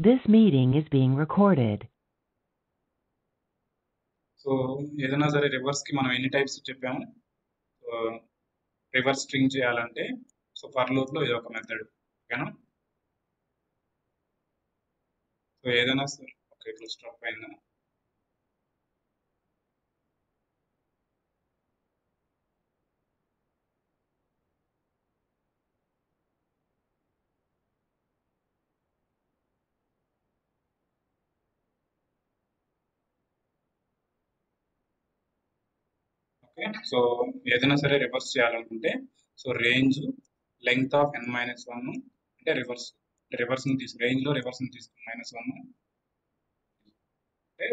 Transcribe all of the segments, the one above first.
This meeting is being recorded. So ఏదైనా సరే రివర్స్కి మనం ఎన్ని టైప్స్ చెప్పాము. సో రివర్స్ స్ట్రింగ్ చేయాలంటే సో ఫర్ లూప్లో ఇది ఒక మెథడ్, ఓకేనా. సో ఏదైనా సరే ఓకే ఇట్లా స్టాప్ అయిందా. ఓకే, సో ఏదైనా సరే రివర్స్ చేయాలనుకుంటే so range length of n-1 అంటే రివర్స్ని రేంజ్లో రివర్స్ని తీసుకుని -1 అంటే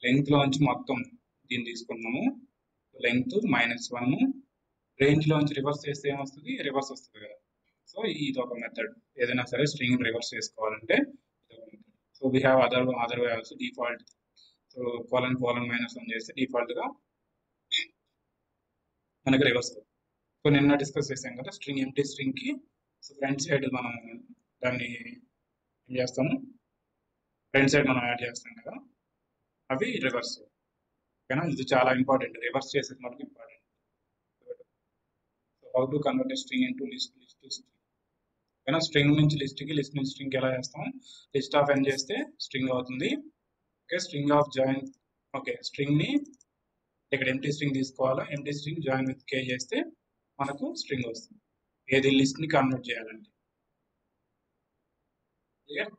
లెంగ్త్లోంచి మొత్తం దీన్ని తీసుకున్నాము. లెంగ్త్ -1 రేంజ్లోంచి రివర్స్ చేస్తే ఏమొస్తుంది, రివర్స్ వస్తుంది కదా. సో ఇది ఒక మెథడ్. ఏదైనా సరే స్ట్రింగ్ రివర్స్ చేసుకోవాలంటే ఇది ఒక method. So we have other way also. Default so ::-1 చేస్తే డిఫాల్ట్గా మనకి రివర్స్ అవుతుంది. సో నిన్న డిస్కస్ చేసాం కదా స్ట్రింగ్ ఎంప్టీ స్ట్రింగ్కి సో ఫ్రంట్ సైడ్ మనం దాన్ని ఏం చేస్తాము, ఫ్రంట్ సైడ్ మనం యాడ్ చేస్తాం కదా, అవి రివర్స్. ఓకేనా, ఇది చాలా ఇంపార్టెంట్, రివర్స్ చేసేది మనకి important. So how to convert string into list to string. ఓకేనా, స్ట్రింగ్ నుంచి లిస్ట్కి, లిస్ట్ నుంచి స్ట్రింగ్కి ఎలా చేస్తాం, లిస్ట్ ఆఫ్ n చేస్తే స్ట్రింగ్ అవుతుంది. Okay, string of join, okay స్ట్రింగ్ని ఇక్కడ ఎంటీ స్ట్రింగ్ తీసుకోవాలా, empty string join with k చేస్తే మనకు స్ట్రింగ్ వస్తుంది. ఏది లిస్ట్ని కన్వర్ట్ చేయాలంటే. క్లియర్.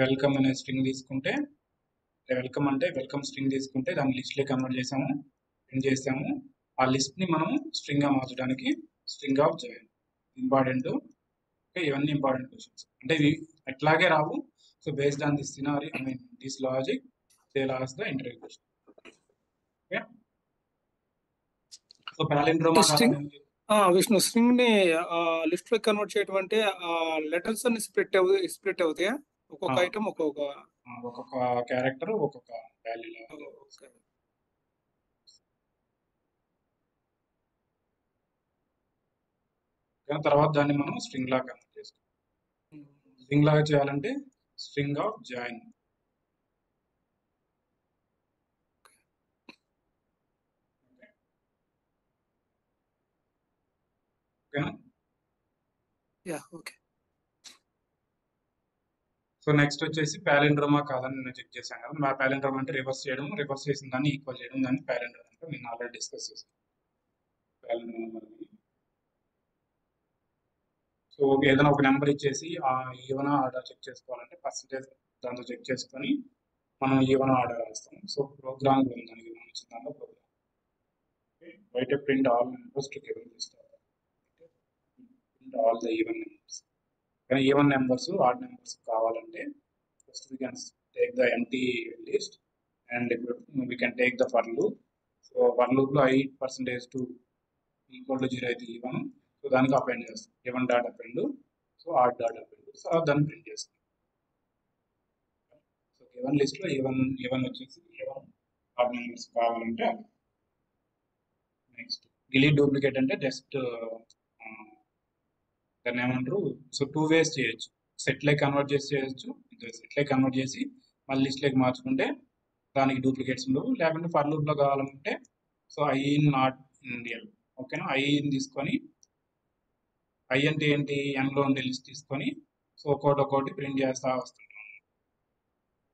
వెల్కమ్ అనే స్ట్రింగ్ తీసుకుంటే, వెల్కమ్ అంటే వెల్కమ్ స్ట్రింగ్ తీసుకుంటే దాన్ని లిస్ట్లో కన్వర్ట్ చేసాము, ప్రింట్ చేసాము. ఆ లిస్ట్ని మనం స్ట్రింగ్గా మార్చడానికి string of join important. Okay, ఇవన్నీ ఇంపార్టెంట్ క్వశ్చన్స్. అంటే ఇవి అట్లాగే రావు. So based on this scenario, I mean this logic they last the interview question. Okay, so పాలిండ్రోమా విష్ణు స్ట్రింగ్ ని లిస్ట్ లో కన్వర్ట్ చేయడం అంటే లెటర్స్ అన్ని స్ప్లిట్ అవుతాయా, ఒక్కొక్క ఐటమ్ ఒక్కొక్క క్యారెక్టర్ ఒక్కొక్క వాల్యూ. తర్వాత దాన్ని మనం స్ట్రింగ్ లాగా కన్వర్ట్ చేసుకోవాలి. స్ట్రింగ్ లాగా చేయాలంటే string of join. So next వచ్చేసి పాలిండ్రోమా కాదని నేను చెక్ చేశాను కదా. మా పాలిండ్రోమా అంటే రివర్స్ చేయడం, రివర్స్ చేసిన దాన్ని ఈక్వల్ చేయడం, దాన్ని పాలిండ్రోమా అంటే నేను ఆల్రెడీ డిస్కస్ చేశాను పాలిండ్రోమా. సో ఏదైనా ఒక నెంబర్ ఇచ్చేసి ఆ ఈవెన్ ఆర్డర్ చెక్ చేసుకోవాలంటే పర్సంటేజ్ దాంతో చెక్ చేసుకొని మనం ఈవెన్ ఆర్డర్ రాస్తాం. సో ప్రోగ్రామ్ దానికి సంబంధించిన దాంట్లో ప్రోగ్రామ్ బయట print all numbers to given list, print all the even numbers. కానీ ఈవెన్ నెంబర్స్ ఆడ్ నెంబర్స్ కావాలంటే first we can take the empty list and we can take the for loop. So for లూప్లో i% to equal to 0 అయితే even, so దానికి append చేస్తాం even dot append, so odd dot append, so దాన్ని print చేస్తాం. So even లిస్ట్లో even వచ్చేసి even odd numbers కావాలంటే. Next delete duplicate అంటే జస్ట్ దాన్ని ఏమంటారు, సో 2 ways చేయొచ్చు. సెట్లోకి కన్వర్ట్ చేసి చేయొచ్చు, సెట్లోకి కన్వర్ట్ చేసి మళ్ళీ లిస్ట్లోకి మార్చుకుంటే దానికి డూప్లికేట్స్ ఉండవు. లేకుంటే ఫర్ లూప్లో కావాలంటే సో ఐ నాట్ ఇండియల్. ఓకేనా, ఐని తీసుకొని, ఐ అంటే ఏంటి, ఎన్లో ఉండే లిస్ట్ తీసుకొని సో ఒక్కొక్కటి ప్రింట్ చేస్తూ వస్తుంటాం.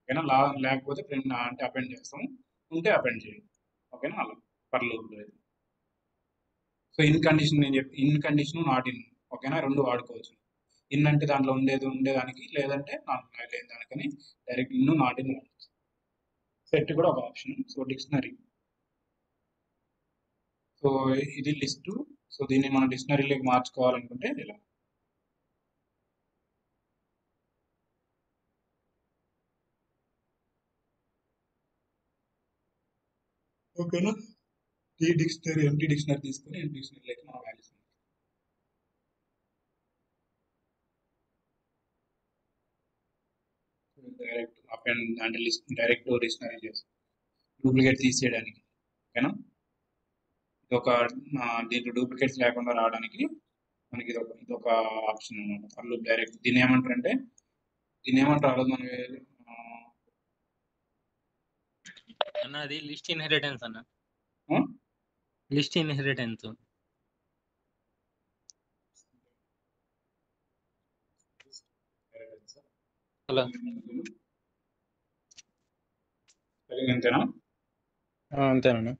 ఓకేనా, లేకపోతే ప్రింట్ అంటే అపెండ్ చేస్తాం, ఉంటే అపెండ్ చేయండి. ఓకేనా, అలా ఫర్ లూప్లో. సో ఇన్ కండిషన్ నేను చెప్పి, ఇన్ కండిషన్ నాట్ ఇన్. ఓకేనా, రెండు వాడుకోవచ్చు. ఇన్ అంటే దాంట్లో ఉండేదానికి, లేదంటే నాట్ లేని దానికని డైరెక్ట్ ఇన్ నాట్ ఇన్ వాడచ్చు. సెట్ కూడా ఒక ఆప్షన్. సో డిక్షనరీ, సో ఇది లిస్ట్. సో దీన్ని మనం డిక్షనరీలోకి మార్చుకోవాలనుకుంటే ఇలా. ఓకేనా, ఈ డిక్షనరీ ఎంటీ డిక్షనరీ తీసుకొని ఎంటీ డిక్షనరీలోకి మనం వాల్యూస్ డైరెక్ట్ అపెండ్ అంటే లిస్ట్ డైరెక్ట్ డిక్షనరీ చేస్తాం డూప్లికేట్ తీసేయడానికి. ఓకేనా, ఇది ఒక దీంట్లో డూప్లికేట్స్ లేకుండా రావడానికి మనకి ఇదొక ఆప్షన్ అనమాట. ఫర్ లూప్ డైరెక్ట్ దీన్ని ఏమంటారు మనం అన్న అది లిస్ట్ ఇన్హెరిటెన్స్ అన్న. ఆ? List inheritance. హలో అంతేనా? అంతేనా?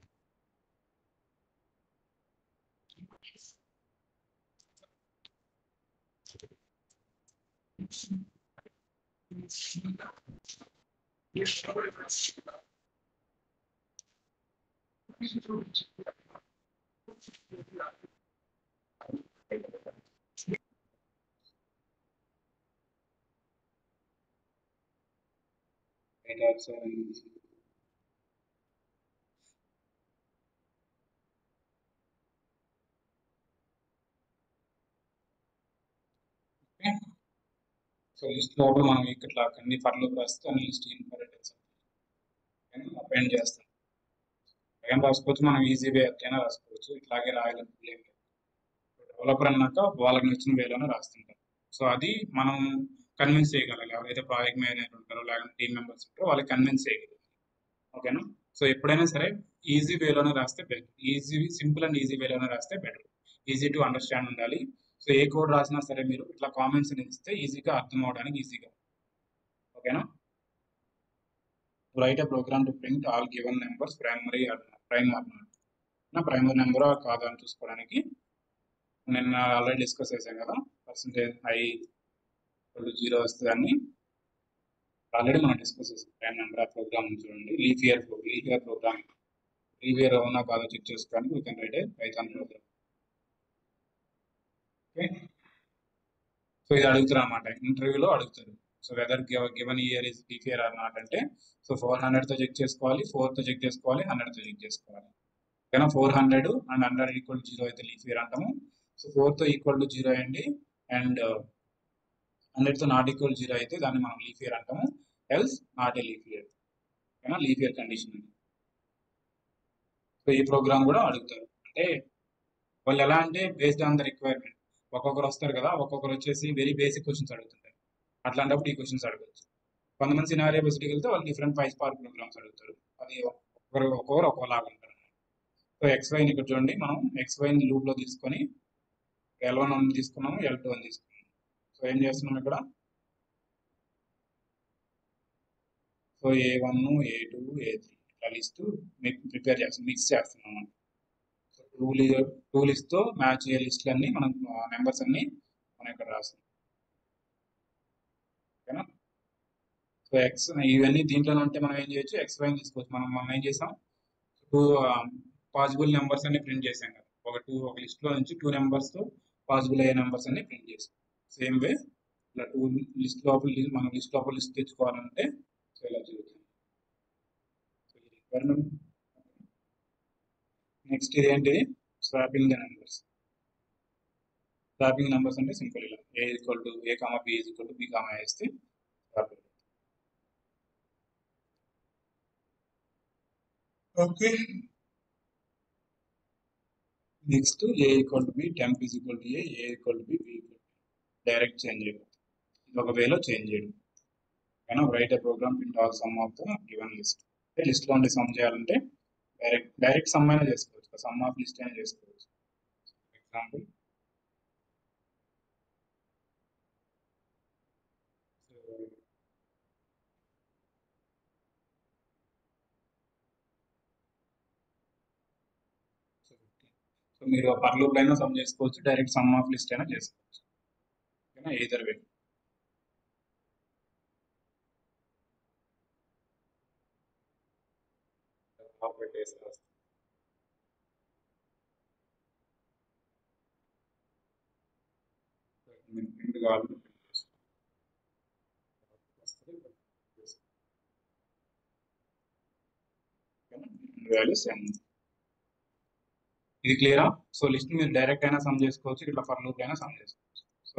సో లిస్ట్ లోపల మనం ఇట్లా అన్ని ఫర్ లూప్ రాస్తే అన్ని లిస్ట్ ఇన్హెరిటెన్స్ అపెండ్ చేస్తాం. ఏం రాసుకోవచ్చు, మనం ఈజీ వే ఎట్లయినా రాసుకోవచ్చు, ఇట్లాగే రాయాలని ఏం లేదు. డెవలపర్ అన్నాక వాళ్ళకి నచ్చిన వేలోనే రాస్తుంటారు. సో అది మనం కన్విన్స్ చేయగలగాలి. ఎవరైతే ప్రాజెక్ట్ మేనేజర్ ఉంటారో లేకపోతే టీమ్ మెంబర్స్ ఉంటారో వాళ్ళకి కన్విన్స్ చేయగలగాలి. ఓకేనా? సో ఎప్పుడైనా సరే ఈజీ వేలోనే రాస్తే బెటర్. సింపుల్ అండ్ ఈజీ వేలోనే రాస్తే బెటర్. ఈజీ టు అండర్స్టాండ్ ఉండాలి. సో ఏ కోడ్ రాసినా సరే మీరు ఇట్లా కామెంట్స్ ఇస్తే ఈజీగా అర్థం అవడానికి ఈజీగా. ఓకేనా? Write a program to print all given numbers primary number కాదా అని చూసుకోవడానికి నేను ఆల్రెడీ డిస్కస్ చేశాను కదా. %i=0 వస్తుందని ఆల్రెడీ మనం డిస్కస్ చేసాం. ప్రైమ్ నెంబర్ ఆఫ్ ప్రోగ్రామ్ చూడండి. Leap year program leap year అవునా కాదో చెక్ చేసుకోవడానికి we can write a Python program. Okay, so ఇది అడుగుతారు అన్నమాట, ఇంటర్వ్యూలో అడుగుతారు. So whether given year is leap year or not అంటే, సో 400తో చెక్ చేసుకోవాలి, 4తో చెక్ చేసుకోవాలి, 100తో చెక్ చేసుకోవాలి. ఓకేనా? 400 అండ్ 100 = 0 అయితే లీఫ్ ఇయర్ అంటాము. సో 4తో = 0 అయ్యండి అండ్ 100తో నాట్ ఈక్వల్ 0 అయితే దాన్ని మనం లీఫ్ ఇయర్ అంటాము. Else not a leap year. ఓకేనా? Leap year condition. సో ఈ ప్రోగ్రామ్ కూడా అడుగుతారు. అంటే వాళ్ళు ఎలా అంటే బేస్డ్ ఆన్ ద రిక్వైర్మెంట్. ఒక్కొక్కరు వస్తారు కదా, ఒక్కొక్కరు వచ్చేసి వెరీ బేసిక్ క్వశ్చన్స్ అడుగుతుంటారు. అట్లాంటప్పుడు ఈ క్వశ్చన్స్ అడగచ్చు. కొంతమంది సినారియో బేస్డ్కి వెళ్తే వాళ్ళు డిఫరెంట్ PySpark ప్రోగ్రామ్స్ అడుగుతారు. అది ఒక్కొక్కరు ఒక్కోలాగా ఉంటారు. సో XYని ఇక్కడ చూడండి, మనం XYని లూప్లో తీసుకొని L1 తీసుకున్నాము, L2 తీసుకున్నాము. సో ఏం చేస్తున్నాం ఇక్కడ, సో A1, A2, A3 ఇట్లా లిస్ట్ ప్రిపేర్ చేస్తాం, మిక్స్ చేస్తున్నాం. సో టూ లిస్ట్తో మ్యాచ్ అయ్యే లిస్టులన్నీ మనం నెంబర్స్ అన్ని మనం ఇక్కడ రాస్తాం. ఓకేనా? సో ఇవన్నీ దీంట్లోనే ఉంటే మనం ఏం చేయొచ్చు, XYని తీసుకోవచ్చు. మనం ఏం చేసాం, 2 పాసిబుల్ నెంబర్స్ అన్ని ప్రింట్ చేసాం కదా. ఒక లిస్ట్లో నుంచి 2 నెంబర్స్తో పాసిబుల్ అయ్యే నెంబర్స్ అన్ని ప్రింట్ చేసాం. సేమ్ వే ఇలా 2 లిస్ట్ లోపల మనం లిస్ట్ లోపల లిస్ట్ తెచ్చుకోవాలంటే సో ఇలా జరుగుతుంది. సో ఈ రిక్వైర్మెంట్. నెక్స్ట్ ఇదేంటిది, swapping the numbers. Swapping numbers అంటే సింపుల్ ఇలా A, B B, A వేస్తే swapping. Okay, next A = B, temp = A = B, B direct change అయిపోతుంది. ఇది ఒక వేలో చేంజ్ చేయడం. ఓకేనా? Write a program print all sum of the given list. అంటే లిస్ట్లో ఉండే సమ్ చేయాలంటే డైరెక్ట్ సమ్ అయినా చేసుకోవచ్చు, సమ్ ఆఫ్ లిస్ట్ అయినా చేసుకోవచ్చు. ఎగ్జాంపుల్, సో మీరు పర్ లూప్ అయినా సమ్ చేసుకోవచ్చు, డైరెక్ట్ సమ్ ఆఫ్ లిస్ట్ అయినా చేసుకోవచ్చు. ఓకేనా? ఎయిదర్ వే. ఇది క్లియరా? సో లిస్ట్ మీరు డైరెక్ట్ అయినా సమ్ చేసుకోవచ్చు, ఇట్లా ఫర్ లూప్ అయినా సమ్ చేసుకోవచ్చు. సో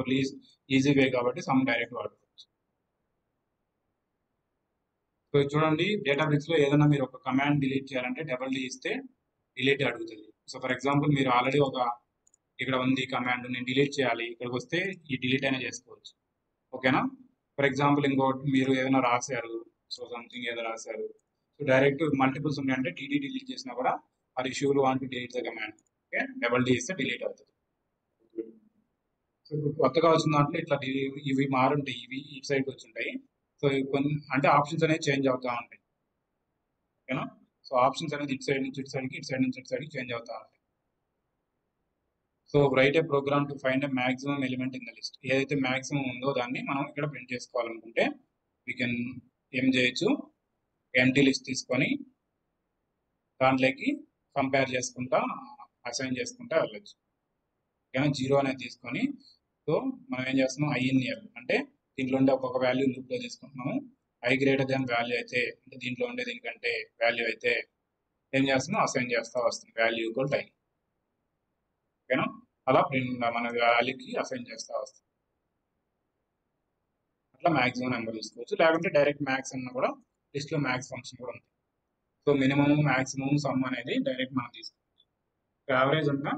ఈజీ వే కాబట్టి సమ్ డైరెక్ట్ వాడుకోవచ్చు. సో చూడండి, డేటాబేస్లో ఏదైనా మీరు ఒక కమాండ్ డిలీట్ చేయాలంటే డబుల్ D ఇస్తే డిలీట్ అడుగుతుంది. సో ఫర్ ఎగ్జాంపుల్ మీరు ఆల్రెడీ ఒక ఇక్కడ ఉంది కమాండ్, నేను డిలీట్ చేయాలి, ఇక్కడికి వస్తే ఈ డిలీట్ అయినా చేసుకోవచ్చు. ఓకేనా? ఫర్ ఎగ్జాంపుల్ ఇంకోటి మీరు ఏదైనా రాశారు, సో సంథింగ్ ఏదో రాశారు, సో డైరెక్ట్ మల్టిపుల్స్ ఉన్నాయంటే టీడీ డిలీట్ చేసినా కూడా అది ఇష్యూలు want to delete the command. Okay, double D ఇస్తే డిలీట్ అవుతుంది. సో ఇప్పుడు కొత్తగా వచ్చిన దాంట్లో ఇట్లా ఇవి మారుంటాయి, ఇవి ఇటు సైడ్కి వచ్చి ఉంటాయి. సో ఇవి కొన్ని అంటే ఆప్షన్స్ అనేవి చేంజ్ అవుతూ ఉంటాయి. ఓకేనా? సో ఆప్షన్స్ అనేది ఇటు సైడ్ నుంచి ఇటు సైడ్కి, ఇటు సైడ్ నుంచి ఇటు సైడ్కి చేంజ్ అవుతూ ఉంటాయి. So write a program to find a maximum element in the list. ఏదైతే మాక్సిమం ఉందో దాన్ని మనం ఇక్కడ ప్రింట్ చేసుకోవాలనుకుంటే వీ కెన్ ఏం చేయొచ్చు, ఎంటీ లిస్ట్ తీసుకొని దాంట్లోకి కంపేర్ చేసుకుంటా అసైన్ చేసుకుంటా వెళ్ళచ్చు. ఓకేనా? 0 అనేది తీసుకొని, సో మనం ఏం చేస్తున్నాం, ఐఎన్ఎల్ అంటే దీంట్లో ఉండే ఒక్కొక్క వాల్యూ లూప్లో తీసుకుంటున్నాము. ఐ గ్రేటర్ దాన్ వాల్యూ అయితే, అంటే దీంట్లో ఉండే దీనికంటే వాల్యూ అయితే ఏం చేస్తున్నాం, అసైన్ చేస్తా వస్తుంది వాల్యూ ఈక్వల్ టైం. ఓకేనా? అలా మన వాల్యూకి అసైన్ చేస్తా వస్తుంది. అట్లా మ్యాక్సిమం నెంబర్ తీసుకోవచ్చు, లేకుంటే డైరెక్ట్ మ్యాక్స్ అన్న కూడా లిస్ట్లో మ్యాక్స్ ఫంక్షన్ కూడా ఉంది. సో మినిమం మ్యాక్సిమం సమ్ అనేది డైరెక్ట్ మనం తీసుకోవచ్చు. యావరేజ్ అంతా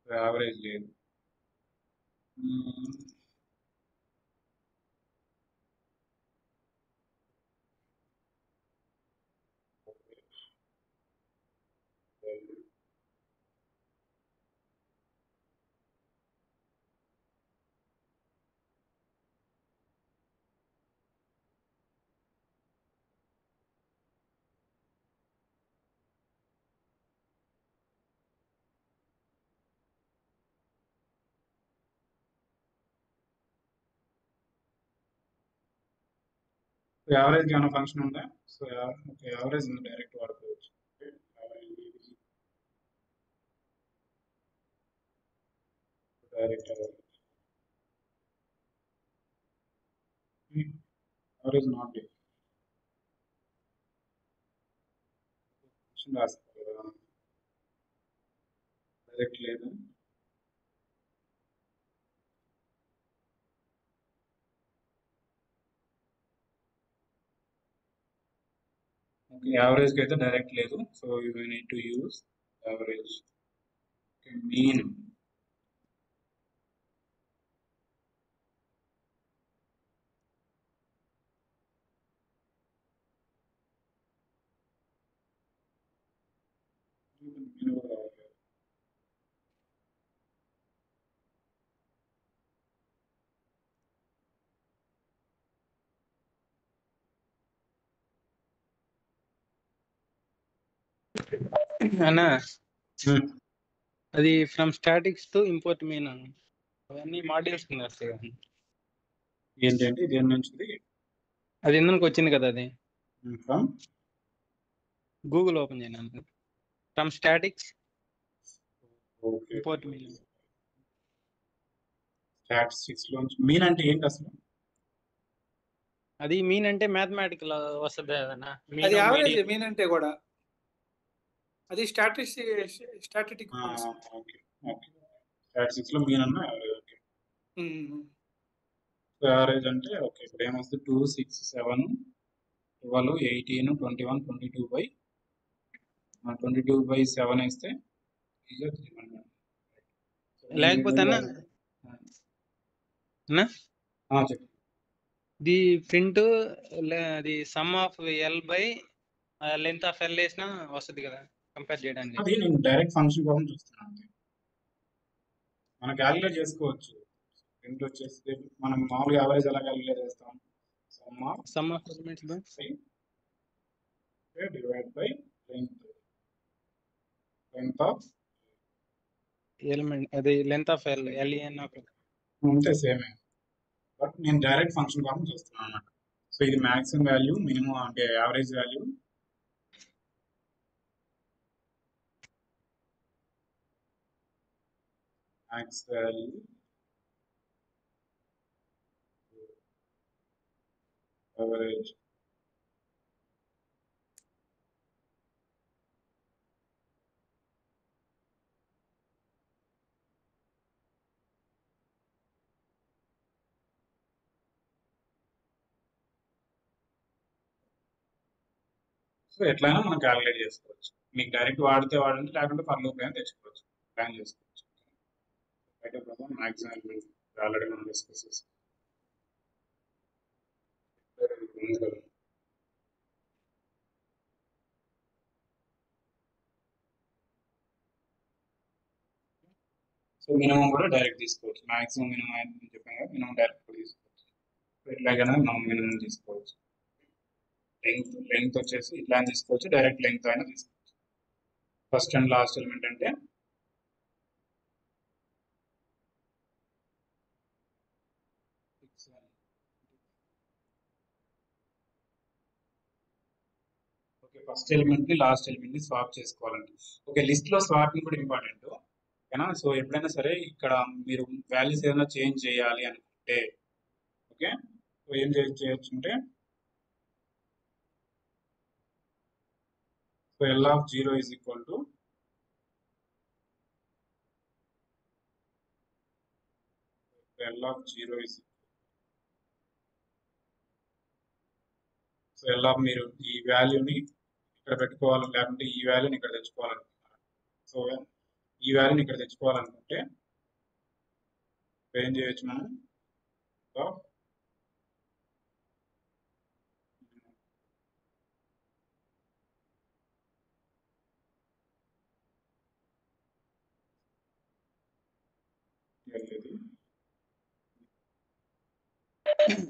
యావరేజ్ లేదు. యావరేజ్ ఏమైనా ఫంక్షన్ ఉందా? సో యావరేజ్ డైరెక్ట్ వాడుకోవచ్చు. డైరెక్ట్ యావరేజ్ నాట్ ఫంక్షన్ రాస్తారు కదా, డైరెక్ట్ లేదు. ఓకే, యావరేజ్కి అయితే డైరెక్ట్ లేదు. So you need to use average. Mean అన్నా అది from statics to import mean అవన్నీ మాడ్యూల్స్ కింద వస్తాయి కదా. ఏంటంటే దేని నుంచి అది ఎందుకు వచ్చింది కదా, అది ఫ్రమ్ గూగుల్ ఓపెన్ చేయను. From statics okay import mean. Statistics లోంచి మీన్ అంటే ఏంటి అసలు? అది మీన్ అంటే మ్యాథమెటికల్ వస్తుంది కదన్నా. అది యావరేజ్ మీన్ అంటే కూడా అది స్టాటిస్టిక్ ఓకే ఓకే, స్టాటిస్టిక్స్ లో మీన్ అన్న యావరేజ్. ఓకే, యావరేజ్ అంటే ఓకే, ఇప్పుడు ఏమొస్తుంది, 2, 6, 7, 12, 18, 21, 22/7 వేస్తే లేకపోతే అన్న చెప్పు. ది ప్రింట్ అది some of L by length of L వేసినా వస్తుంది కదా కంపేర్ చేయడానికి. అది నేను డైరెక్ట్ ఫంక్షన్ కోసం చూస్తున్నాను. మనం క్యాలిక్యులేట్ చేసుకోవచ్చు. ప్రింట్ వచ్చేసి మనం మామూలుగా యావరేజ్ ఎలా క్యాలిక్యులేట్ చేస్తాం, some of elements by divide by length of element, అది లెంత్ ఆఫ్ ఎల్ ఎల్ఎన్ ఉంటే సేమే. బట్ నేను డైరెక్ట్ ఫంక్షన్ కోసం చూస్తున్నాను అన్నమాట. సో ఇది మ్యాక్సిమం వాల్యూ, మినిమం అంటే average value, max value, average. So ఎట్లయినా మనం క్యాలిక్యులేట్ చేసుకోవచ్చు. మీకు డైరెక్ట్ వాడితే వాడండి, లేకుంటే ఫర్ లూప్ అయినా తెచ్చుకోవచ్చు, ప్లాన్ చేసుకోవచ్చు. అయితే ప్రాబ్లం మ్యాక్సిమం ఎలిమెంట్ ఆల్రెడీ మనం డిస్కస్ చేస్తాం. సో మినిమం కూడా డైరెక్ట్ తీసుకోవచ్చు. మ్యాక్సిమం మినిమం అని చెప్పాను కదా, మినిమం డైరెక్ట్ కూడా తీసుకోవచ్చు. సో ఇట్లాగైనా మనం మినిమం తీసుకోవచ్చు. లెంగ్త్ వచ్చేసి ఇట్లా తీసుకోవచ్చు, డైరెక్ట్ లెంగ్త్ అయినా తీసుకోవచ్చు. ఫస్ట్ అండ్ లాస్ట్ ఎలిమెంట్ అంటే ఓకే, ఫస్ట్ ఎలిమెంట్ ని లాస్ట్ ఎలిమెంట్ ని స్వాప్ చేసుకోవాలండి. ఓకే, లిస్ట్ లో స్వాపింగ్ కూడా ఇంపార్టెంట్ ఓకేనా. సో ఎప్పుడైనా సరే ఇక్కడ మీరు వాల్యూస్ ఏదైనా చేంజ్ చేయాలి అనుకుంటే ఓకే, సో ఏం చేయొచ్చు అంటే so L of 0 is equal to L of 0 is so L of మీరు ఈ వాల్యూని ఇక్కడ పెట్టుకోవాలి, లేకుంటే ఈ వాల్యూని ఇక్కడ తెచ్చుకోవాలనుకుంటున్నారు. సో ఈ వాల్యూని ఇక్కడ తెచ్చుకోవాలనుకుంటే ఏం చేయొచ్చు మనం,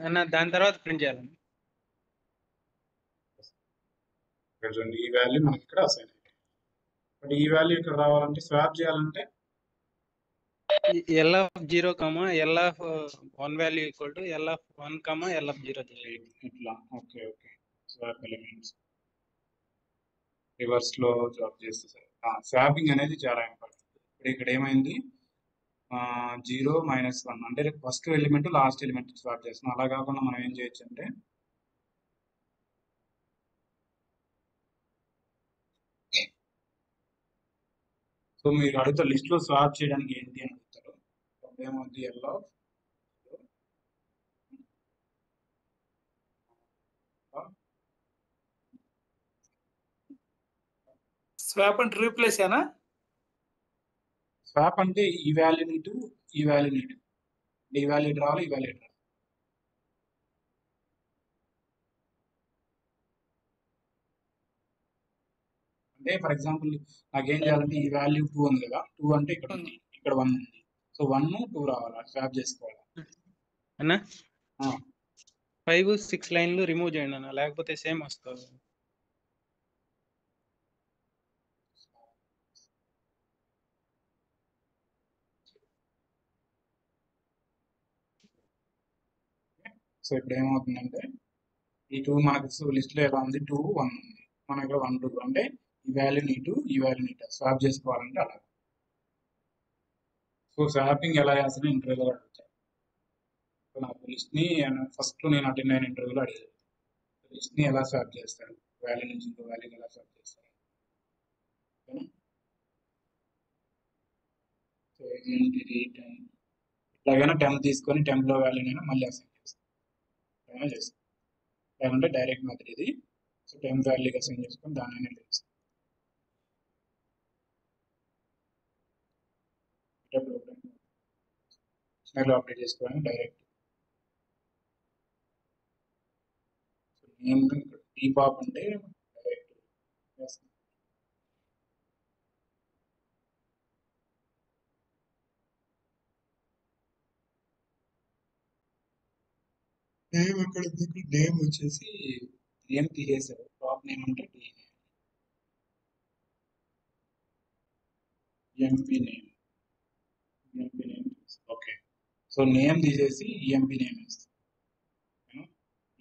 అన్న దాని తర్వాత ప్రింట్ చేయాలండి. ఈ వాల్యూ మనకి ఇక్కడ అసైన్ అయింది. బట్ ఈ వాల్యూ ఇక్కడ రావాలంటే స్వాప్ చేయాలంటే L of 0, L of 1 value equal to L of 1, L of 0 ఇట్లా. Okay okay, swap elements reverse లో జాబ్ చేస్తే సరే. స్వాపింగ్ అనేది చాలా ఇంపార్టెంట్. ఇప్పుడు ఇక్కడ ఏమైంది, 0 - 1 అంటే first element last element swap చేస్తున్నాం. అలా కాకుండా మనం ఏం చేయొచ్చు అంటే సో మీరు అడుగుతారు లిస్ట్ లో స్వాప్ చేయడానికి ఏంటి అని అడుగుతారు. ఏమవుతుంది, L of స్వాప్ అంటే రీప్లేస్ ఏనా? స్వాప్ అంటే ఈ వాల్యూని టు ఈ వాల్యూని టు, ఈ వాల్యూ రావాలి, ఈ వాల్యూ రావాలి. అంటే ఫర్ ఎగ్జాంపుల్ నాకేం చేయాలంటే ఈ వాల్యూ 2 ఉంది కదా, 2 అంటే ఇక్కడ ఉంది, ఇక్కడ 1 ఉంది. సో 1 2 రావాలి, స్వాప్ చేసుకోవాలి అన్న. 5 6 లైన్లు రిమూవ్ చేయండి అన్న, లేకపోతే సేమ్ వస్తుంది. సో ఇప్పుడు ఏమవుతుందంటే ఈ 2 మనకు లిస్ట్ లో ఎలా ఉంది, 2 1 ఉంది, మన ఇక్కడ 1 2 అంటే ఈ వాల్యూని ఇటు ఈ వాల్యూని ఇటు స్వాప్ చేసుకోవాలంటే అలా. సో స్వాపింగ్ ఎలా చేస్తానో ఇంటర్వ్యూలో అడుగుతాను. సో నాకు లిస్ట్ని ఫస్ట్ నేను అటెండ్ అయిన ఇంటర్వ్యూలో అడిగాను, లిస్ట్ని ఎలా స్వాప్ చేస్తాడు, వాల్యూ నుంచి ఇంకో వాల్యూని ఎలా స్వాప్ చేస్తాడు. సో ఏంటిది 10 ఇట్లాగైనా 10 తీసుకొని 10లో వాల్యూనైనా మళ్ళీ అసైన్ చేస్తాను చేస్తాను, లేకుంటే డైరెక్ట్ మెథడ్ ఇది. సో 10 వాల్యూకి అసైన్ చేసుకొని దాన్ని చేస్తాను. అప్డేట్ చేసుకోవడానికి డైరెక్ట్ నేమ్ డీపాప్ అంటే డైరెక్ట్ నేమ్ ఇక్కడ నేమ్ వచ్చేసి నేమ్ తీసేసారు, టాప్ నేమ్ అంటే MP name. Okay, so name తీసేసి ఎంపీ నేమ్ వేస్తాం.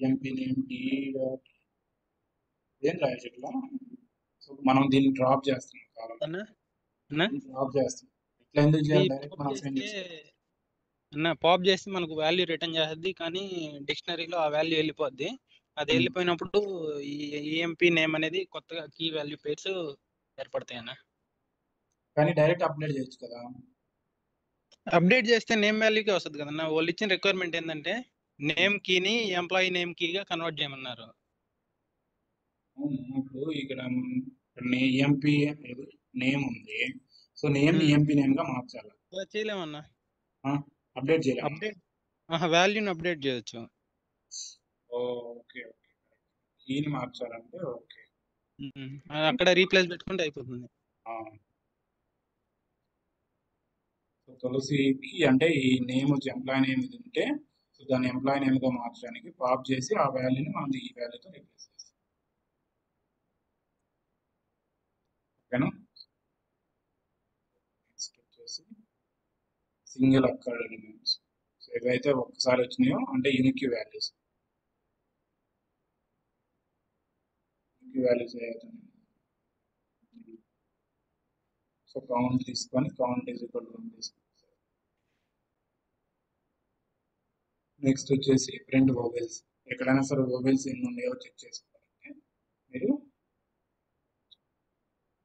ఎంపీ నేమ్ డి డాట్ ఏం రాయచ్చు ఇట్లా. సో మనం దీన్ని డ్రాప్ చేస్తున్నాం, డ్రాప్ చేస్తాం. ఇట్లా ఎందుకు చేయాలి, డైరెక్ట్ మనం అసైన్ చేసుకోవాలి. అన్న పాప్ చేసి మనకు వాల్యూ రిటర్న్ చేస్తుంది, కానీ డిక్షనరీలో ఆ వాల్యూ వెళ్ళిపోద్ది. అది వెళ్ళిపోయినప్పుడు ఈ ఈఎంపీ నేమ్ అనేది కొత్తగా కీ వాల్యూ పేర్స్ ఏర్పడతాయి అన్న. కానీ డైరెక్ట్ అప్డేట్ చేయొచ్చు కదా. అప్డేట్ చేస్తే నేమ్ వాల్యూకే వస్తుంది కదన్న. వాళ్ళు ఇచ్చిన రిక్వైర్మెంట్ ఏంటంటే నేమ్ కీని ఎంప్లాయీ నేమ్ కీగా కన్వర్ట్ చేయమన్నారు. ఇప్పుడు ఇక్కడ ఈఎంపీ నేమ్ ఉంది. సో నేమ్ ఈఎంపీ నేమ్ గా మార్చాలి. అలా చేయలేమన్నా, అప్డేట్ చేయలేము. అప్డేట్ వాల్యూని అప్డేట్ చేయొచ్చు. ఓకే ఓకే, కీని మార్చాలంటే ఓకే, అక్కడ రీప్లేస్ పెట్టుకుంటే అయిపోతుంది. సో తులసికి అంటే ఈ నేమ్ వచ్చి ఎంప్లాయ్ నేమ్ ఇది ఉంటే, సో దాన్ని ఎంప్లాయ్ నేమ్ గా మార్చడానికి పాప్ చేసి ఆ వాల్యూని మనం ఈ వాల్యూతో రీప్లేస్ చేస్తాం. ఓకేనా? నెక్స్ట్ వచ్చేసి సింగిల్ అక్కర్ ఎలిమెంట్స్. సో ఏవైతే ఒక్కసారి వచ్చినాయో అంటే యూనిక్ వాల్యూస్. వాల్యూస్ ఏవైతే సో కౌంట్ తీసుకొని కౌంట్ ఈజ్ ఈక్వల్ టు 1 తీసుకుంటాం. నెక్స్ట్ వచ్చేసి ప్రింట్ వోవెల్స్. ఎక్కడైనా సరే వోవెల్స్ ఎన్ని ఉన్నాయో చెక్ చేసుకోవాలంటే మీరు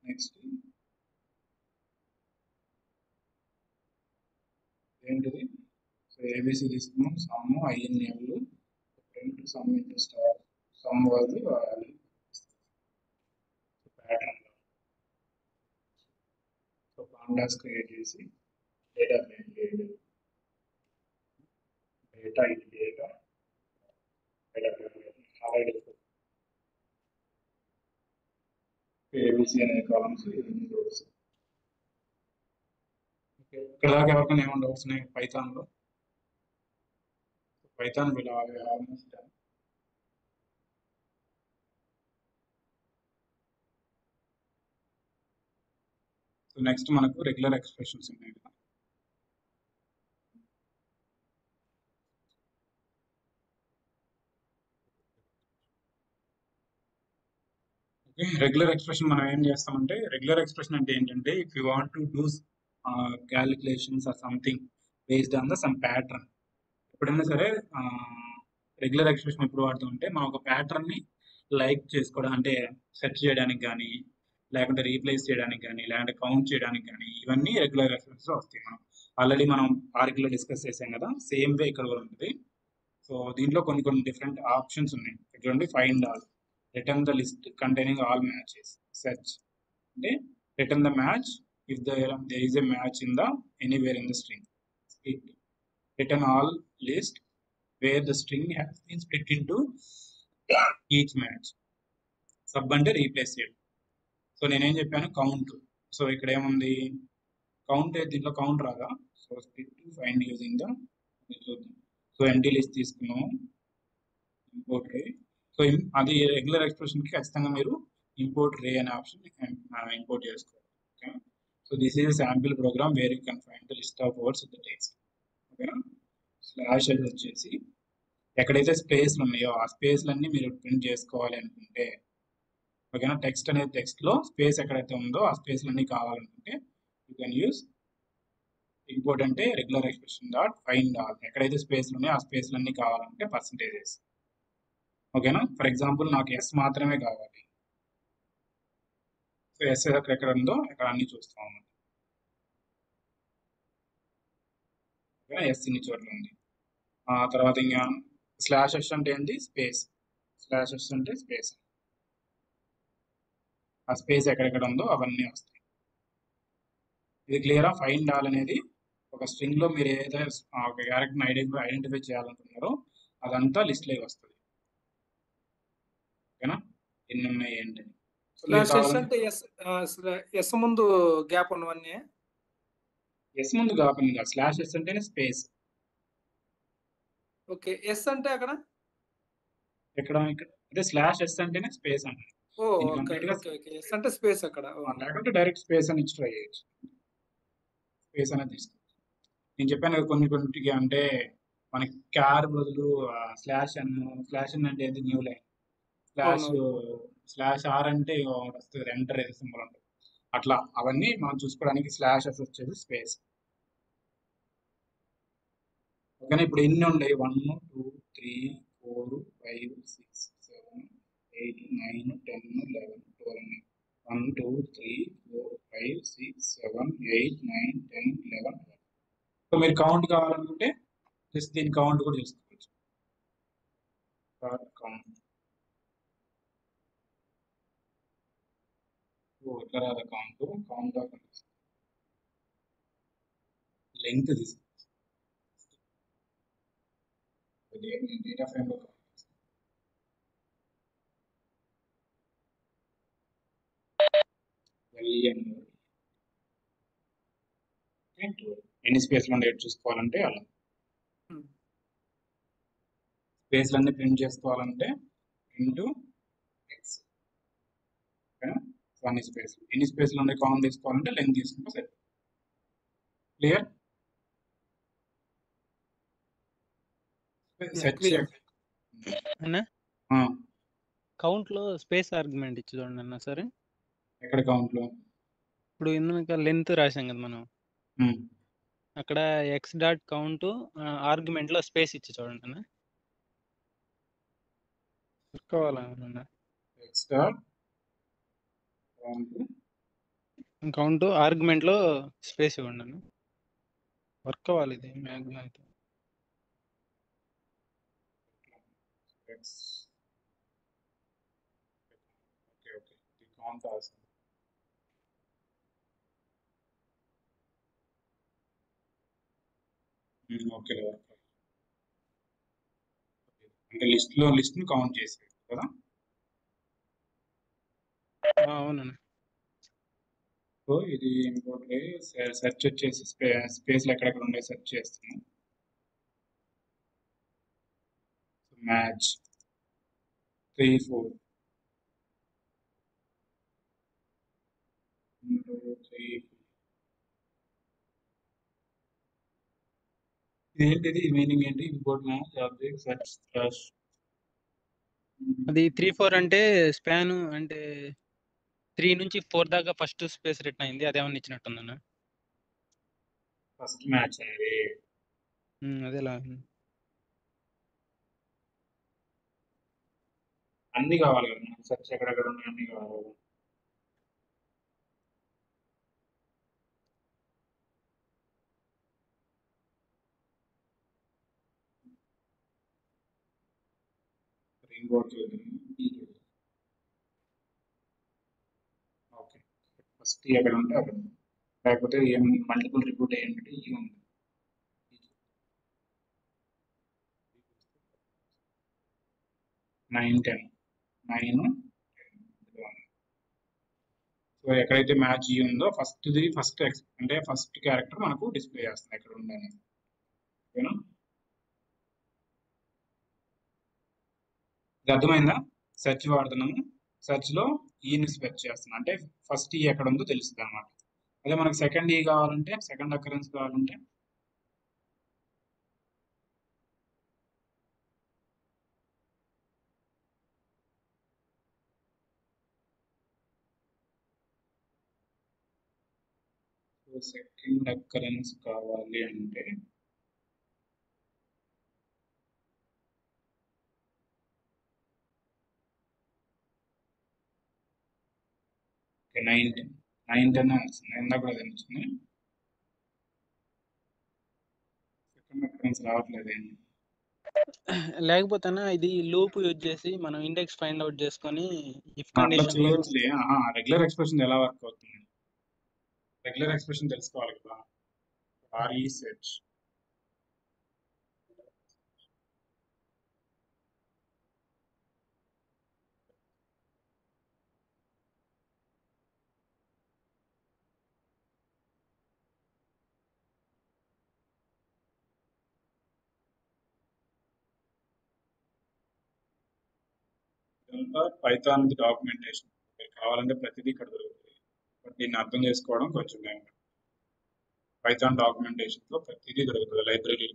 నెక్స్ట్ ఏంటిది, సో ఏబిసి తీసుకున్నాం, some INL print some into star, some value pattern. So pandas create చేసి డేటా ప్రింట్ చేయడం, డేటా ఇది డేటా ఏబిసి అనే కాలమ్స్ ఇవన్నీ డౌట్స్. ఇక్కడ దాకా ఎవరికైనా ఏమైనా డౌట్స్ ఉన్నాయి పైథాన్లో? Python will almost done. So next మనకు రెగ్యులర్ ఎక్స్ప్రెషన్స్ ఉన్నాయి కదా. ఓకే, రెగ్యులర్ ఎక్స్ప్రెషన్ మనం ఏం చేస్తామంటే, రెగ్యులర్ ఎక్స్ప్రెషన్ అంటే ఏంటంటే if you want to do calculations or something based on the sum pattern. ఎప్పుడైనా సరే రెగ్యులర్ ఎక్స్ప్రెషన్ ఎప్పుడు వాడుతుంటే మనం ఒక ప్యాటర్న్ని లైక్ చేసుకోవడం అంటే సెర్చ్ చేయడానికి కానీ, లేకుంటే రీప్లేస్ చేయడానికి కానీ, లేకుంటే కౌంట్ చేయడానికి కానీ, ఇవన్నీ రెగ్యులర్ ఎక్స్ప్రెషన్స్ వస్తాయి. మనం ఆల్రెడీ మనం ఆర్కిల్లో డిస్కస్ చేసాం కదా, సేమ్ వే ఇక్కడ కూడా ఉంటుంది. సో దీంట్లో కొన్ని కొన్ని డిఫరెంట్ ఆప్షన్స్ ఉన్నాయి. చూడండి, find all, return the list containing all matches, search అంటే return the match if there is a match in the anywhere in the string, split, return all list where the string has been split into each match, sub అంటే replace చేయడం. So నేనేం చెప్పాను, count. So ఇక్కడ ఏముంది, count, దీంట్లో count రాదా, so split find using the చూద్దాం. So empty list తీసుకున్నాము, ఇంపోర్ట్ రే. సో అది రెగ్యులర్ ఎక్స్ప్రెషన్కి ఖచ్చితంగా మీరు ఇంపోర్ట్ రే అనే ఆప్షన్ ఇంపోర్ట్ చేసుకోవాలి. Okay, so this is sample program where you can find the list of words with the text. ఓకేనా? Slash అది వచ్చేసి ఎక్కడైతే స్పేస్లు ఉన్నాయో ఆ స్పేస్లన్నీ మీరు ప్రింట్ చేసుకోవాలి అనుకుంటే, ఓకేనా, టెక్స్ట్ అనేది టెక్స్ట్లో స్పేస్ ఎక్కడైతే ఉందో ఆ స్పేస్లన్నీ కావాలనుకుంటే యూ కెన్ యూజ్ ఇంపోర్ట్ అంటే regular expression dot find all. ఎక్కడైతే స్పేస్లు ఉన్నాయో ఆ స్పేస్లన్నీ కావాలంటే పర్సంటేజెస్. ఓకేనా? ఫర్ ఎగ్జాంపుల్ నాకు ఎస్ మాత్రమే కావాలి, సో ఎస్ ఎక్కడ ఉందో అక్కడ అన్ని చూస్తాం అన్నమాట. ఓకేనా? ఎస్ ఇన్ని చోట్ల ఉంది. తర్వాత ఇంకా స్లాష్ ఎస్ అంటే ఏంటి, స్పేస్. స్లాష్ ఎస్ అంటే స్పేస్, ఆ స్పేస్ ఎక్కడెక్కడ ఉందో అవన్నీ వస్తాయి. ఇది క్లియరా? ఫైండ్ ఆల్ అనేది ఒక స్ట్రింగ్ లో మీరు ఏదైతే ఒక క్యారెక్టర్ని ఐడెంటిఫై చేయాలనుకుంటున్నారో అదంతా లిస్ట్ లోకి వస్తుంది. ఓకేనా? ఎన్ని ఉన్నాయి ఏంటి. అంటే ఎస్ ముందు గ్యాప్ ఉన్నవన్నీ, ఎస్ ముందు కాకుండా స్లాష్ ఎస్ అంటేనే స్పేస్. ఓకే, ఎస్ అంటే అక్కడ ఇక్కడ అంటే స్లాష్ ఎస్ అంటేనే స్పేస్ అంటే ఎస్ అంటే స్పేస్ అక్కడ, లేకుంటే డైరెక్ట్ స్పేస్ అని ఇచ్చి ట్రై చేయొచ్చు. స్పేస్ అనేది తీసుకోవచ్చు. నేను చెప్పాను కొన్ని కొన్నిటికి అంటే మనకి క్యార్ బదులు స్లాష్ అంటే ఏది న్యూ లైన్, స్లాష్ ఆర్ అంటే వస్తుంది, ఎంటర్ ఏది సింబల్ ఉంటుంది. అట్లా అవన్నీ మనం చూసుకోవడానికి స్లాష్ ఎస్ వచ్చేది స్పేస్. ఓకేనా? ఇప్పుడు ఎన్ని ఉన్నాయి, 1 2 3 4 5 6 7 8 9 10 11 12 1 2 3 4 5 6 7 8 9 10 11. సో మీరు కౌంట్ కావాలనుకుంటే జస్ట్ దీని కౌంట్ కూడా చూసుకోవచ్చు. కౌంట్ ఎట్లా రాదు కౌంట్ ఆఫ్ లెంగ్త్ తీసుకో డేటా ఫ్రేమ్ లో ఎన్ని స్పేస్ లో డేట్ చూసుకోవాలంటే అలా స్పేస్ అన్ని ప్రింట్ చేసుకోవాలంటే ఇంటూ ఎక్స్ అన్ని స్పేస్ ఎన్ని స్పేస్ లో కామన్ తీసుకోవాలంటే లెంగ్త్ తీసుకుంటే సరే క్లియర్ సెట్ clear. అన్నా కౌంట్ లో స్పేస్ ఆర్గ్యుమెంట్ ఇచ్చి చూడండి అన్న సరే ఎక్కడ కౌంట్ లో ఇప్పుడు ఇందుక లెంత్ రాసాం కదా మనం అక్కడ ఎక్స్ డాట్ కౌంట్ ఆర్గ్యుమెంట్ లో స్పేస్ ఇచ్చి చూడండి అన్న కావాలన్నా ఎక్స్ డాట్ కౌంట్ ఆర్గ్యుమెంట్ లో స్పేస్ ఇవ్వండి అన్న వర్క్ అవ్వాలి ఇది మ్యాక్సిమం అయితే ఎక్స్ ఓకే ఓకే ఇది కౌంట్ అవసరం ఓకే అంటే లిస్ట్ ని కౌంట్ చేసేది కదా అవునన్నా సో ఇది ఇంకోటి సెర్చ్ వచ్చేసి స్పేస్ లో ఎక్కడెక్కడ ఉండే సెర్చ్ చేస్తున్నాం మ్యాచ్ 3 4 ఏంటిది మీనింగ్ ఏంటి ఇంకోటి మ్యాచ్ ఆబ్జెక్ట్ సెర్చ్ స్లాష్ అది 3-4 అంటే స్పాన్ అంటే 3 నుంచి 4 దాకా ఫస్ట్ స్పేస్ రిటర్న్ అయింది అదేమన్నా ఇచ్చినట్టుందన్న ఫస్ట్ మ్యాచ్ అనేది అదేలా అన్ని కావాలి కదా మనకు సెర్చ్ ఎక్కడెక్కడ ఉన్నాయి అన్ని కావాలి ఇంకోటి ఓకే ఫస్ట్ ఎక్కడ ఉంటే అక్కడ లేకపోతే ఏం మల్టిపుల్ రిపీట్ అయ్యింటే ఈ ఉంది 9 10 9 సో ఎక్కడైతే మ్యాచ్ ఈ ఉందో ఫస్ట్ అంటే ఫస్ట్ క్యారెక్టర్ మనకు డిస్ప్లే చేస్తుంది ఎక్కడ ఉందని ఓకేనా ఇది అర్థమైందా సెర్చ్ వాడుతున్నాము సెర్చ్ లో ఈని సెర్చ్ చేస్తున్నాం అంటే ఫస్ట్ ఈ ఎక్కడ ఉందో తెలుస్తుంది అనమాట అదే మనకు సెకండ్ ఈ కావాలంటే సెకండ్ అకరెన్స్ కావాలంటే సెకండ్ అకరెన్స్ కావాలి అంటే ఓకే 9 10 వచ్చింది ఇందాక కూడా అది వచ్చింది సెకండ్ అకరెన్స్ రావట్లేదు లేకపోతే ఇది లూప్ యూజ్ చేసి మనం ఇండెక్స్ ఫైండ్ అవుట్ చేసుకొని ఇఫ్ అట్లా కండిషన్ చేయొచ్చులే రెగ్యులర్ ఎక్స్ప్రెషన్ ఎలా వర్క్ అవుతుంది రెగ్యులర్ ఎక్స్ప్రెషన్ తెలుసుకోవాలి కదా ఆర్ఈ సెర్చ్ ఇదంతా పైథాన్ డాక్యుమెంటేషన్ కావాలంటే ప్రతిదీ ఇక్కడ దొరుకుతుంది బట్ దీన్ని అర్థం చేసుకోవడం కొంచెం టైం పైథాన్ డాక్యుమెంటేషన్ లో ప్రతిదీ దొరుకుతుంది లైబ్రరీ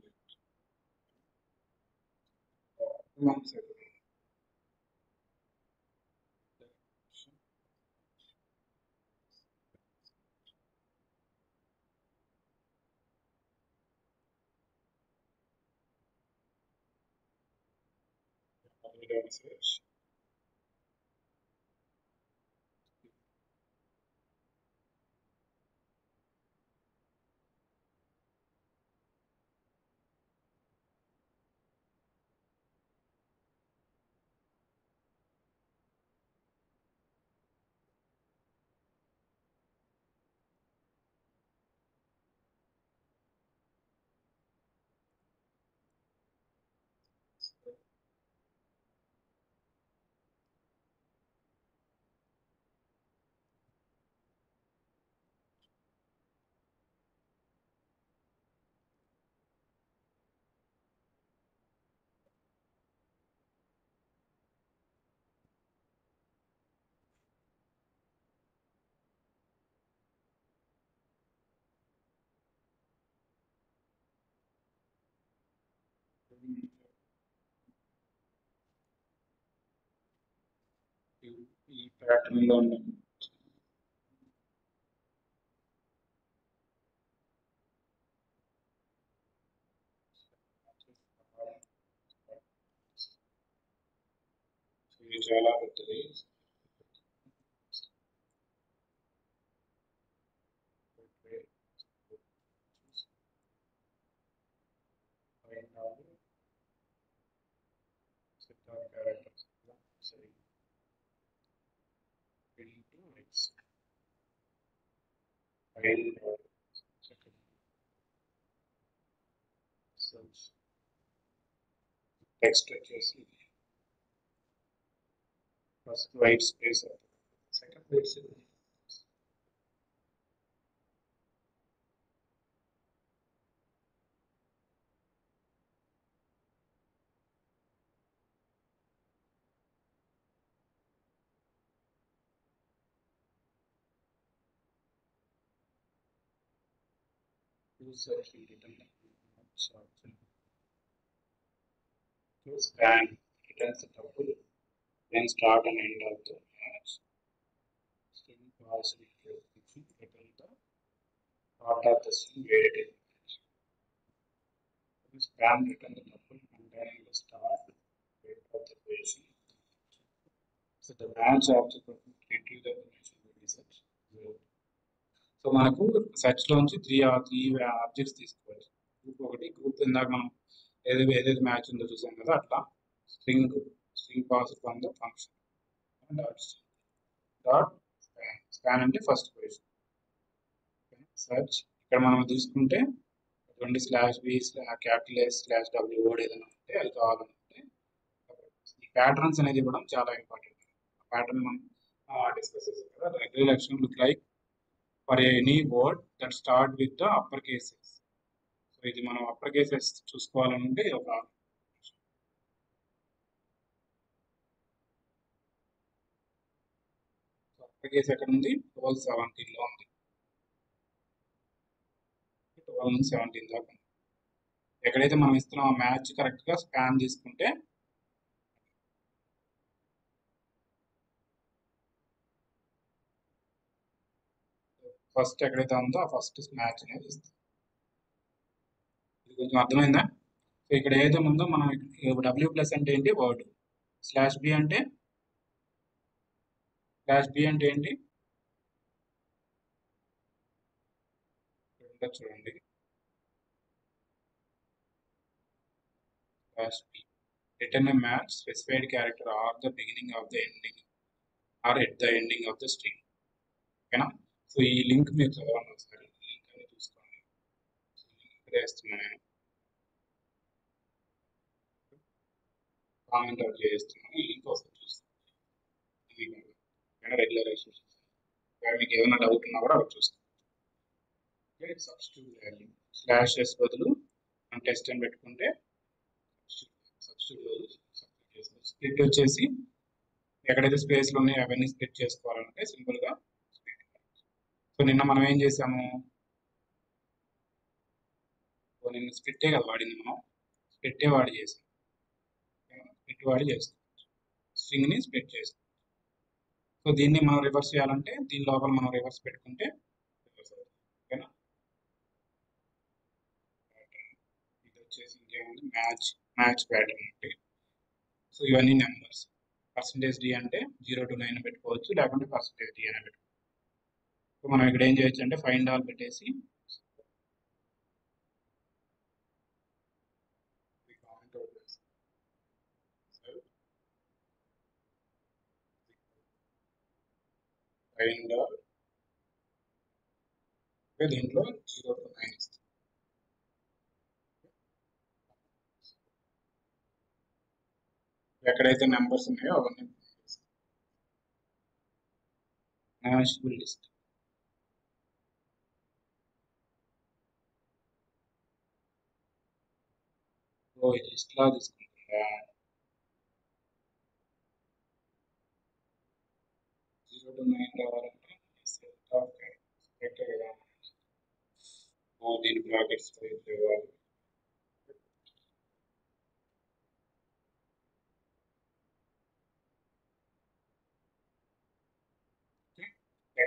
search ఈ ప్యాటర్న్ లో ఉన్న ఇది చాలా పెద్దది. టెక్స్ట్ వచ్చేసి first white space, second white space search return to span returns a tuple, then start and end of the match. String pass return the part of the string where it is. Span return the tuple containing the start date of the position. So the match of the retrieve the position will be such 0. So మనకు search లోంచి three objects తీసుకోవచ్చు. Group ఒకటి, group ఇందాక మనం ఏదైతే match ఉందో చూసాం కదా, అట్లా string pass from the function dot span అంటే ఫస్ట్ పొజిషన్. సెర్చ్ ఇక్కడ మనం తీసుకుంటే /b capital S /w word ఏదైనా ఉంటే అది కావాలంటే ఈ ప్యాటర్న్స్ అనేది ఇవ్వడం చాలా ఇంపార్టెంట్. ప్యాటర్న్ మనం డిస్కస్ చేసాం కదా. Regular action look like for any word that start with the upper cases. So ఇది మనం అప్పర్ కేసెస్ చూసుకోవాలంటే ఒక అప్పర్ కేస్ ఎక్కడ ఉంది, 1217 లో ఉంది. 12 నుంచి 17 దాకా ఉంది. ఎక్కడైతే మనం ఇస్తున్నాం ఆ మ్యాచ్ కరెక్ట్ గా స్పాన్ తీసుకుంటే ఫస్ట్ ఎక్కడైతే ఉందో ఆ ఫస్ట్ మ్యాచ్ అనేది ఇస్తుంది. ఇది కొంచెం అర్థమైందా? సో ఇక్కడ ఏదైతే ఉందో మనం W ప్లస్ అంటే ఏంటి, వర్డ్. /b అంటే ఏంటి చూడండి. /b return a match specified character or the beginning of the ending or at the ending of the string. ఓకేనా? సో ఈ లింక్ మీరు చదవండి ఒకసారి, లింక్ అని చూసుకోండి. లింక్ వేస్తున్నాను నేను, కామెంట్ అవుట్ చేస్తున్నాను. ఈ లింక్ ఒకసారి చూస్తాను. రెగ్యులర్ మీకు ఏదైనా డౌట్ ఉన్నా కూడా అవి చూస్తాను. సబ్స్టిట్యూట్ వాల్యూ /s బదులు మనం టెస్ట్ అని పెట్టుకుంటే స్ప్లిట్ వచ్చేసి ఎక్కడైతే స్పేస్లు ఉన్నాయో అవన్నీ స్ప్లిట్ చేసుకోవాలంటే సింపుల్గా స్ప్లిట్. సో నిన్న మనం ఏం చేసాము, నిన్న స్ప్లిట్టే కదా వాడింది, మనం స్ప్లిట్టే వాడి చేసాం. స్ప్లిట్ వాడి చేసుకోవచ్చు, స్ట్రింగ్ని స్ప్లిట్ చేసుకోవచ్చు. సో దీన్ని మనం రివర్స్ చేయాలంటే దీని లోపల మనం రివర్స్ పెట్టుకుంటే రివర్స్ అవుతుంది. ఓకేనా? ఇది వచ్చేసి ఇంకేముంది, మ్యాచ్ ప్యాటర్న్ అంటే. సో ఇవన్నీ నెంబర్స్. %d అంటే 0 to 9 పెట్టుకోవచ్చు, లేకుంటే %d అని పెట్టుకోవచ్చు. సో మనం ఇక్కడ ఏం చేయొచ్చు అంటే ఫైండ్ ఆల్ పెట్టేసి ఫైండ్ ఆల్ దీంట్లో 0 to 9 ఇస్తాం. ఎక్కడైతే నెంబర్స్ ఉన్నాయో అవన్నీ న్యాచురల్ లిస్ట్. సో ఇది లిస్ట్లా తీసుకుంటుందా, 0 to 9 రావాలంటే సెట్ ఆఫ్ కదా, దీని బ్రాకెట్స్ ఇవ్వాలి.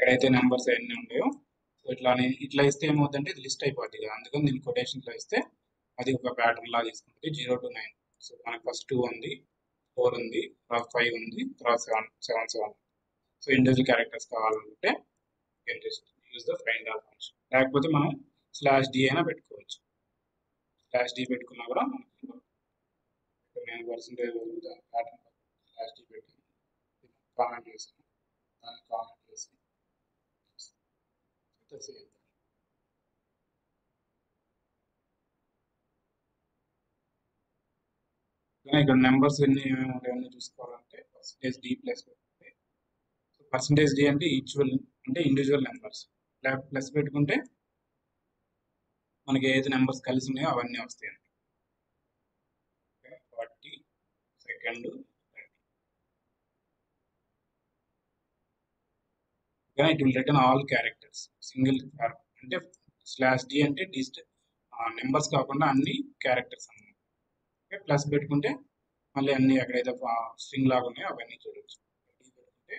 ఎక్కడైతే నెంబర్స్ అన్నీ ఉన్నాయో సో ఇట్లా ఇస్తే ఏమవుతుందంటే ఇది లిస్ట్ అయిపోద్ది కదా, అందుకని దీన్ని కొటేషన్లో ఇస్తే అది ఒక ప్యాటర్న్ లాగా తీసుకుంటుంది 0 to 9. సో మనకు ఫస్ట్ 2 ఉంది, 4 ఉంది, తర్వాత 5 ఉంది, తర్వాత 7 సో ఇండివిజువల్ క్యారెక్టర్స్ కావాలంటే use the find all function. లేకపోతే మనం /d అయినా పెట్టుకోవచ్చు. /d పెట్టుకున్నా కూడా మనకి నేను పర్సెంటేజ్ ప్యాటర్న్ /d పెట్టి కామెంట్ చేసాను, దాన్ని కామెంట్ చేసి ఇక్కడ నెంబర్స్ ఎన్ని ఏమేమి ఉంటాయని చూసుకోవాలంటే %d ప్లస్ పెట్టుకుంటే %d అంటే ఈక్వల్ అంటే ఇండివిజువల్ నెంబర్స్, ప్లస్ పెట్టుకుంటే మనకి ఏది నెంబర్స్ కలిసి ఉన్నాయో అవన్నీ వస్తాయండి. 40 second it will written all characters single అంటే /d అంటే నెంబర్స్ కాకుండా అన్ని క్యారెక్టర్స్ అన్నమాట. ప్లస్ పెట్టుకుంటే మళ్ళీ అన్ని ఎక్కడైతే స్ట్రింగ్ లాగా ఉన్నాయో అవన్నీ చూడొచ్చు. పెట్టుకుంటే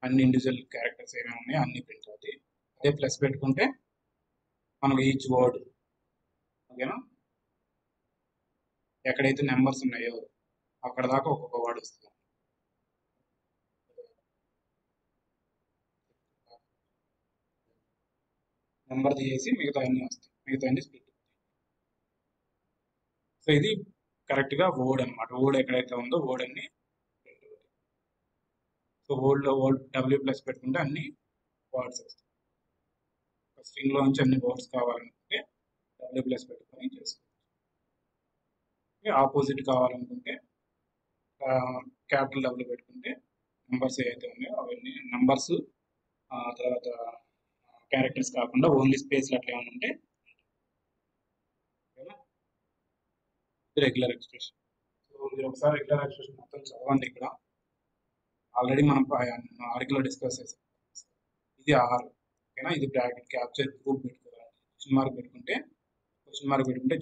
అన్ని ఇండివిజువల్ క్యారెక్టర్స్ ఏమేమి ఉన్నాయో అన్ని ప్రింట్ అవుతాయి. అదే ప్లస్ పెట్టుకుంటే మనకు ఈచ్ వర్డ్ ఓకేనా, ఎక్కడైతే నెంబర్స్ ఉన్నాయో అక్కడ దాకా ఒక్కొక్క వర్డ్ వస్తుంది. నెంబర్ తీసేసి మిగతా అన్ని వస్తాయి, మిగతా అన్ని స్ప్లిట్. సో ఇది కరెక్ట్గా వర్డ్ అనమాట. వర్డ్ ఎక్కడైతే ఉందో వర్డ్ అన్ని ప్రింట్ అవుతాయి. సో వర్డ్లో W ప్లస్ పెట్టుకుంటే అన్ని వర్డ్స్ వస్తాయి. స్ట్రింగ్లో నుంచి అన్ని వర్డ్స్ కావాలనుకుంటే W ప్లస్ పెట్టుకొని చేసుకోవచ్చు. ఆపోజిట్ కావాలనుకుంటే క్యాపిటల్ W పెట్టుకుంటే నెంబర్స్ ఏవైతే ఉన్నాయో అవన్నీ నెంబర్స్ తర్వాత క్యారెక్టర్స్ కాకుండా ఓన్లీ స్పేస్లు అట్లా ఏమైనా ఉంటే రెగ్యులర్ ఎక్స్ప్రెషన్. సో మీరు ఒకసారి రెగ్యులర్ ఎక్స్ప్రెషన్ మొత్తం చదవండి. ఇక్కడ ఆల్రెడీ మనం ఆర్టికల్లో డిస్కస్ చేసాం. ఇది ఆర్ ఓకేనా, ఇది బ్రాకెట్ క్యాప్చర్ గ్రూప్ పెట్టుకోవాలి. క్వశ్చన్ మార్క్ పెట్టుకుంటే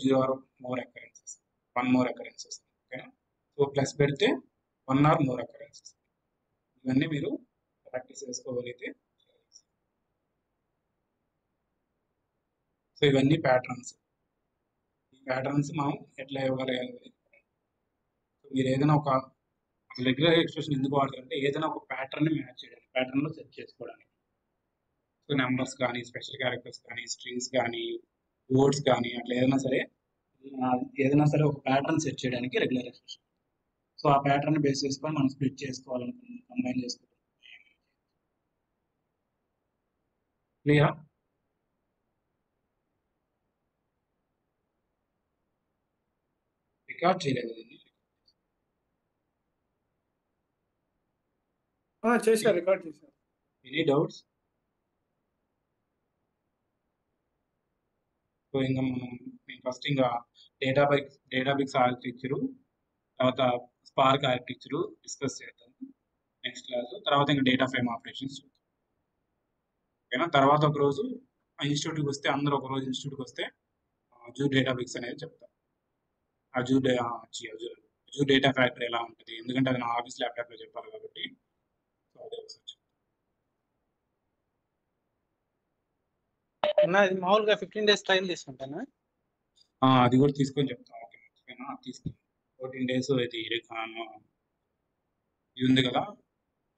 0 or more occurrences, 1 more occurrences ఓకేనా. సో ప్లస్ పెడితే 1 or more occurrences. ఇవన్నీ మీరు ప్రాక్టీస్ చేసుకోగలిగితే. సో ఇవన్నీ ప్యాటర్న్స్. ఈ ప్యాటర్న్స్ మనం ఎట్లా ఇవ్వగలగాలి. సో మీరు ఏదైనా ఒక రెగ్యులర్ ఎక్స్ప్రెషన్ ఎందుకు వాడతారంటే ఏదైనా ఒక ప్యాటర్న్ మ్యాచ్ చేయడానికి, ప్యాటర్న్లో సెట్ చేసుకోవడానికి. సో నెంబర్స్ కానీ, స్పెషల్ క్యారెక్టర్స్ కానీ, స్ట్రింగ్స్ కానీ, వర్డ్స్ కానీ అట్లా ఏదైనా సరే ఒక ప్యాటర్న్ సెట్ చేయడానికి రెగ్యులర్ ఎక్స్ప్రెషన్. సో ఆ ప్యాటర్న్ బేస్ చేసుకొని మనం స్ప్లిట్ చేసుకోవాలనుకుంటున్నాం, కంబైన్ చేసుకోవాలి. క్లియర్? రికార్డ్ చేయలేదు. చేశారు, రికార్డ్ చేశారు. Any doubts? సో ఇంకా మనం ఫస్ట్ ఇంకా డేటాబేస్ ఆర్కిటెక్చరు, తర్వాత స్పార్క్ ఆర్కిటెక్చరు డిస్కస్ చేద్దాం నెక్స్ట్ క్లాస్. తర్వాత ఇంకా డేటా ఫ్రేమ్ ఆపరేషన్స్ చూద్దాం ఓకేనా. తర్వాత ఒకరోజు ఇన్స్టిట్యూట్కి వస్తే అందరూ ఒకరోజు ఇన్స్టిట్యూట్కి వస్తే అజూర్ డేటాబేస్ అనేది చెప్తాం. అజూర్ డేటా ఫ్యాక్టరీ ఎలా ఉంటుంది, ఎందుకంటే అది నా ఆఫీస్ ల్యాప్టాప్లో చెప్పాలి కాబట్టి. సో అదే ఒకసారి ఇది మామూలుగా 15 days ట్రయల్ తీసుకుంటానా? అది కూడా తీసుకొని చెప్తాం ఓకేనా. తీసుకుని 14 days ఇది ఉంది కదా,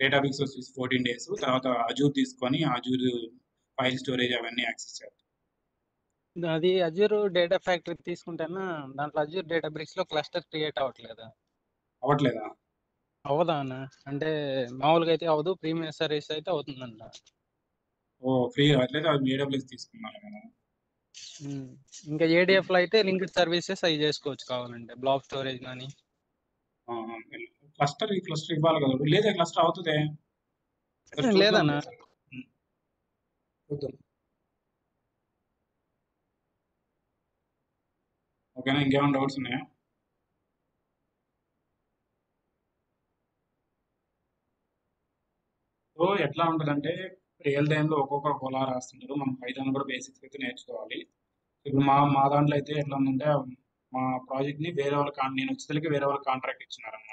డేటాబేస్ వచ్చేసి 14 days. తర్వాత అజూర్ తీసుకొని అజూర్ ఫైల్ స్టోరేజ్ అవన్నీ యాక్సెస్ చేస్తాం. అది అజూర్ డేటా ఫ్యాక్టరీ తీసుకుంటేనా దాంట్లో అజూర్ డేటాబ్రిక్స్ లో క్లస్టర్ క్రియేట్ అవ్వట్లేదా? అవదా అన్న? అంటే మామూలుగా అయితే అవదు, ప్రీమియం సర్వీస్ అయితే అవుతుందంట. ఓ ఫ్రీ అట్లయితే అది AWS తీసుకున్నాను నేను. ఇంకా ADF లో అయితే లింక్డ్ సర్వీసెస్ అవి చేసుకోవచ్చు కావాలంటే, బ్లాక్ స్టోరేజ్ కానీ. క్లస్టర్ ఇవ్వాలి కదా, లేదా క్లస్టర్ అవుతుంది లేదన్నా. ఓకేనా, ఇంకేమైనా డౌట్స్ ఉన్నాయా? సో ఎట్లా ఉంటుందంటే రియల్ టైంలో ఒక్కొక్కరు ఒకలా రాస్తుంటారు. మనం పైథాన్ కూడా బేసిక్స్ అయితే నేర్చుకోవాలి. ఇప్పుడు మా దాంట్లో అయితే ఎట్లా ఉందంటే మా ప్రాజెక్ట్ని వేరే వాళ్ళకి నేను వచ్చేసరికి వేరే వాళ్ళకి కాంట్రాక్ట్ ఇచ్చినారన్నమాట.